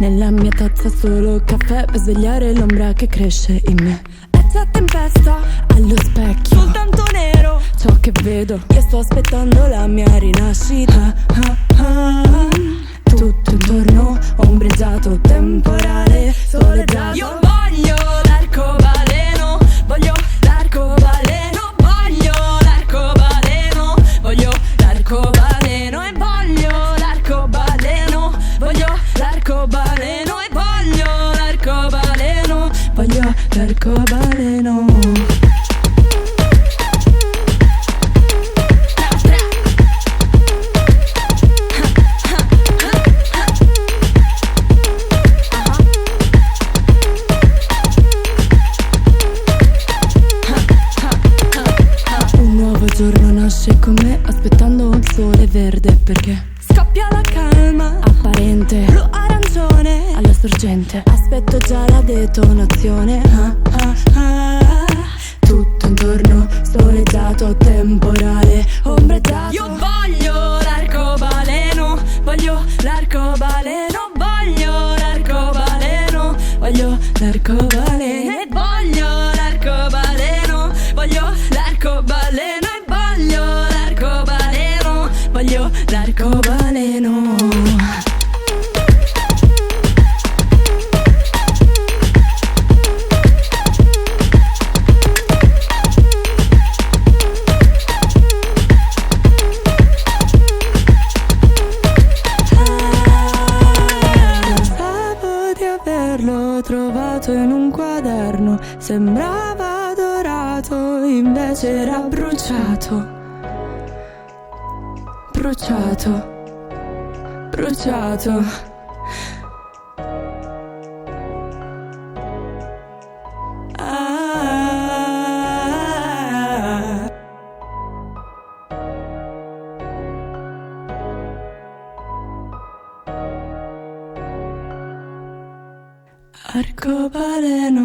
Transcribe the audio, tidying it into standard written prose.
Nella mia tazza solo caffè per svegliare l'ombra che cresce in me. E c'è tempesta allo specchio, soltanto nero ciò che vedo. Io sto aspettando la mia rinascita. Tutto intorno ombreggiato, temporale, soleggiato. Io voglio l'arcobaleno, voglio l'arcobaleno, voglio l'arcobaleno, voglio l'arcobaleno e voglio l'arcobaleno, voglio l'arcobaleno e voglio l'arcobaleno, voglio l'arcobaleno. Nasce con me aspettando un sole verde perché scoppia la calma apparente, blu arancione alla sorgente. Aspetto già la detonazione. Tutto intorno soleggiato, temporale, ombreggiato. Io voglio l'arcobaleno, voglio l'arcobaleno, voglio l'arcobaleno, voglio l'arcobaleno e voglio l'arcobaleno, voglio l'arcobaleno. Voglio l'arcobaleno. Pensavo di averlo trovato in un quaderno, sembrava dorato, invece era bruciato. Bruciato, bruciato. Arcobaleno.